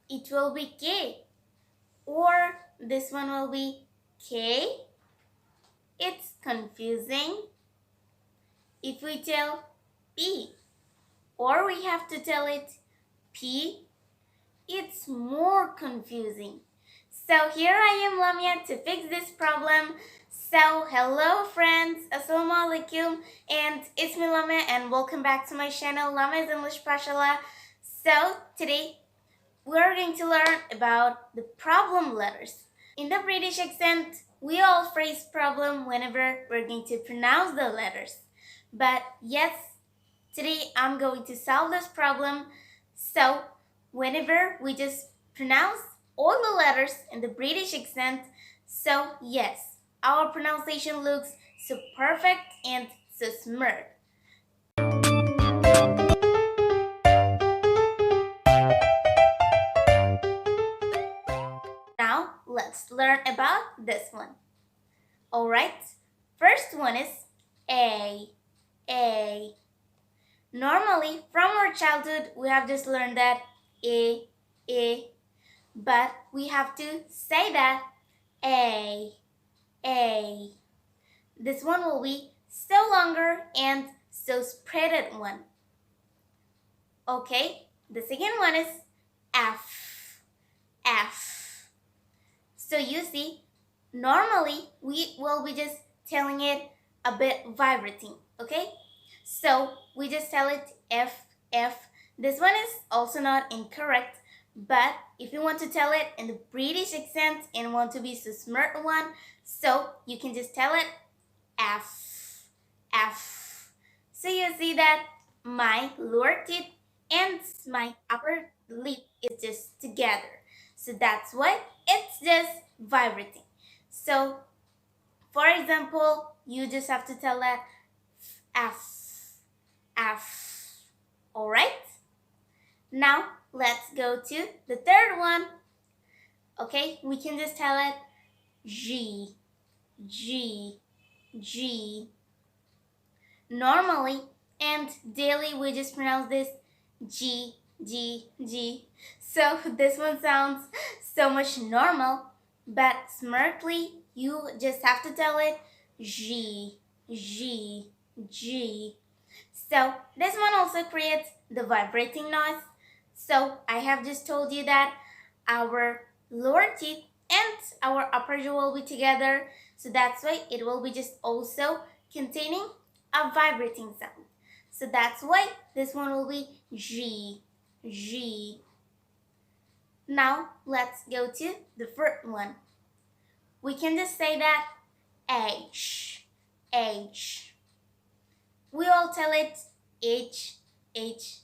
it will be K. Or this one will be K. It's confusing. If we tell P, or we have to tell it P, it's more confusing. So here I am, Lameya, to fix this problem. So hello friends, Assalamu alaikum, and it's me Lameya, and welcome back to my channel, Lameya's English Patshala. So today we're going to learn about the problem letters. In the British accent, we all phrase problem whenever we're going to pronounce the letters. But yes, today I'm going to solve this problem. So whenever we just pronounce all the letters in the British accent, so yes, our pronunciation looks so perfect and so smooth. Now let's learn about this one. Alright, first one is A. A. Normally, from our childhood, we have just learned that A, but we have to say that A, A. This one will be so longer and so spreaded one. Okay, the second one is F, F. So you see, normally we will be just telling it a bit vibrating, okay? So we just tell it F, F. This one is also not incorrect, but if you want to tell it in the British accent and want to be so smart one, so you can just tell it F, F. So you see that my lower teeth and my upper lip is just together. So that's why it's just vibrating. So for example, you just have to tell that F, F. Alright? Now let's go to the third one. Okay, we can just tell it G, G, G. Normally and daily we just pronounce this G, G, G. So this one sounds so much normal, but smartly you just have to tell it G, G, G. So this one also creates the vibrating noise. So I have just told you that our lower teeth and our upper jaw will be together. So that's why it will be just also containing a vibrating sound. So that's why this one will be G, G. Now let's go to the first one. We can just say that H, H. We all tell it H, H.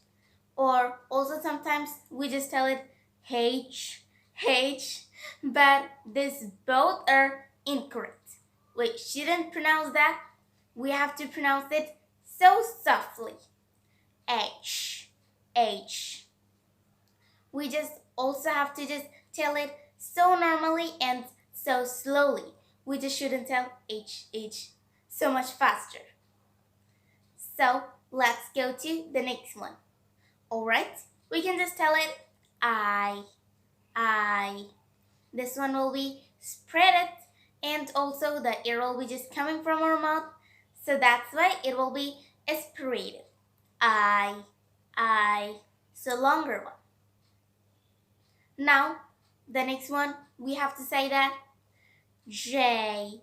Or also sometimes we just tell it H, H. But these both are incorrect. We shouldn't pronounce that. We have to pronounce it so softly. H, H. We just also have to just tell it so normally and so slowly. We just shouldn't tell H, H so much faster. So let's go to the next one. Alright, we can just tell it I. This one will be spread it, and also the air will be just coming from our mouth. So that's why it will be aspirated. I. So longer one. Now, the next one, we have to say that J.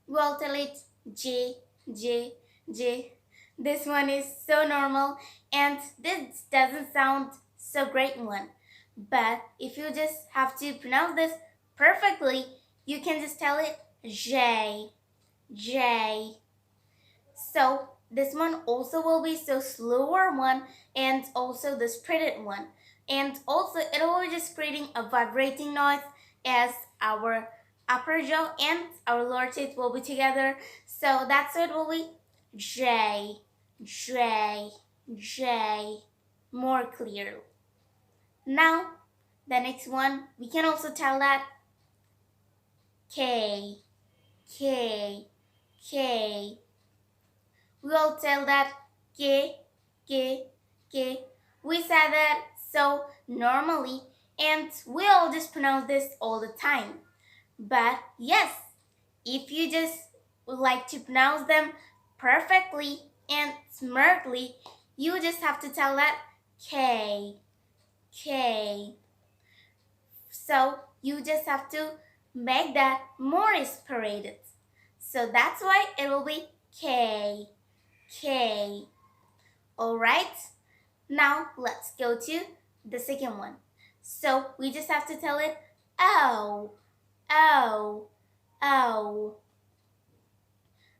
We'll tell it J, J, J. This one is so normal and this doesn't sound so great one. But if you just have to pronounce this perfectly, you can just tell it J, J. So this one also will be so slower one and also the spreaded one. And also it will be just creating a vibrating noise as our upper jaw and our lower teeth will be together. So that's why it will be J, J, J, more clearly. Now, the next one, we can also tell that K, K, K. We all tell that K, K, K. We said that so normally, and we all just pronounce this all the time. But yes, if you just would like to pronounce them perfectly and smartly, you just have to tell that K, K. So you just have to make that more separated. So that's why it will be K, K. Alright, now let's go to the second one. So we just have to tell it O, O, O.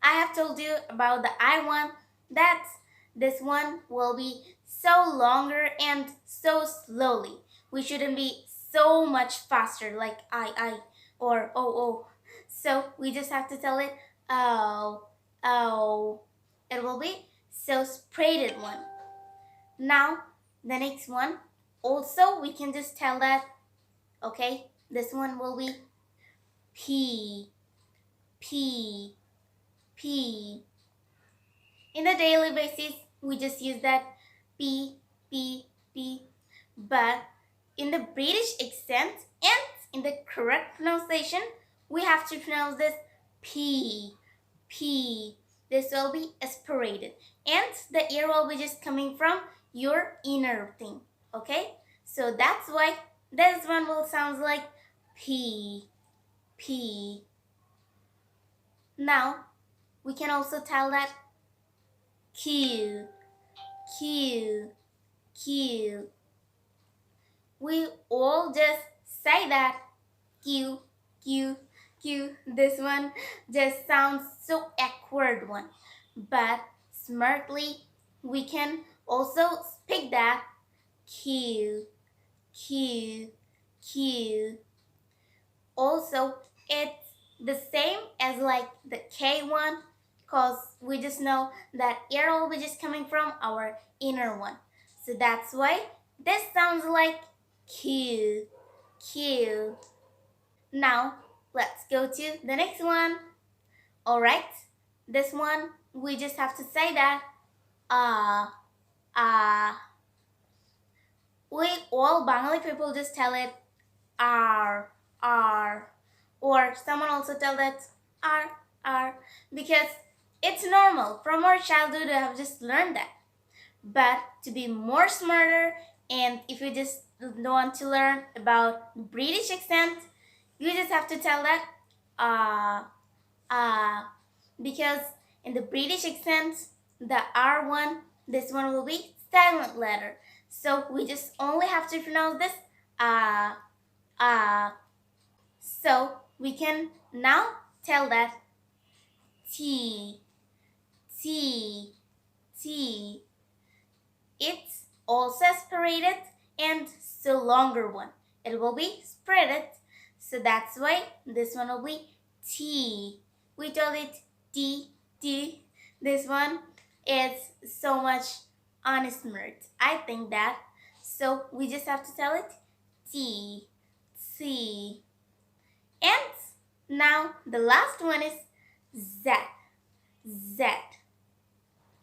I have told you about the I one, that this one will be so longer and so slowly. We shouldn't be so much faster like I or O. So we just have to tell it O. It will be so spreaded one. Now the next one, also we can just tell that, okay, this one will be P, P, P. In the daily basis, we just use that P, P, P. But in the British accent and in the correct pronunciation, we have to pronounce this P, P. This will be aspirated. And the ear will be just coming from your inner thing. Okay? So that's why this one will sound like P, P. Now, we can also tell that Q, Q, Q. We all just say that Q, Q, Q. This one just sounds so awkward one. But smartly, we can also speak that Q, Q, Q. Also, it's the same as like the K one, because we just know that air will be just coming from our inner one. So that's why this sounds like Q, Q. Now, let's go to the next one. Alright, this one, we just have to say that ah, ah. We all Bengali people just tell it R, R. Or someone also tell that R, R. Because it's normal. From our childhood, we have just learned that. But to be more smarter, and if you just want to learn about British accent, you just have to tell that because in the British accent, the R one, this one will be silent letter. So we just only have to pronounce this So we can now tell that T, T, T. It's also separated and so longer one. It will be spreaded. So that's why this one will be T. We told it T, T. This one is so much unsmart. I think that. So we just have to tell it T, T. And now the last one is Z, Z.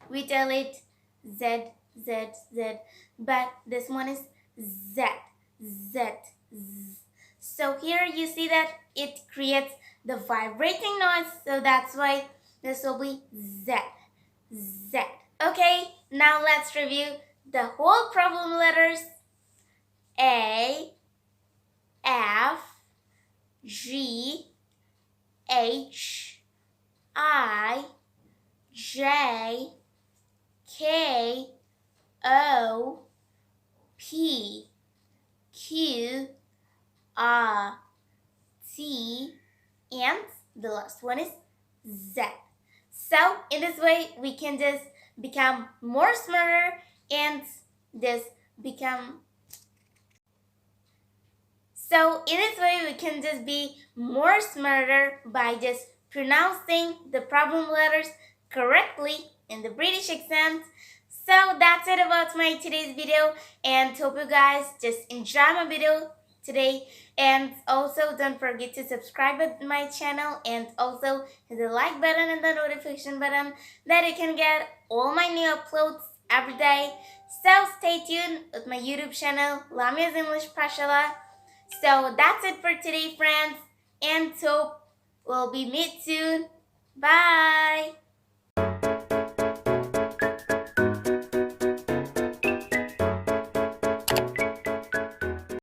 We tell it Z, Z, Z. But this one is Z, Z, Z. So here you see that it creates the vibrating noise. So that's why this will be Z, Z. Okay, now let's review the whole problem letters. A, F, G, H, I, J, K, O, P, Q, R, T, and the last one is Z. So in this way, we can just become more smarter and just become. So in this way, we can just be more smarter by just pronouncing the problem letters correctly in the British accent. So that's it about my today's video, and hope you guys just enjoy my video today. And also don't forget to subscribe to my channel and also hit the like button and the notification button that you can get all my new uploads every day. So stay tuned with my YouTube channel, Lameya's English Patshala. So that's it for today, friends, and hope we'll be meet soon. Bye!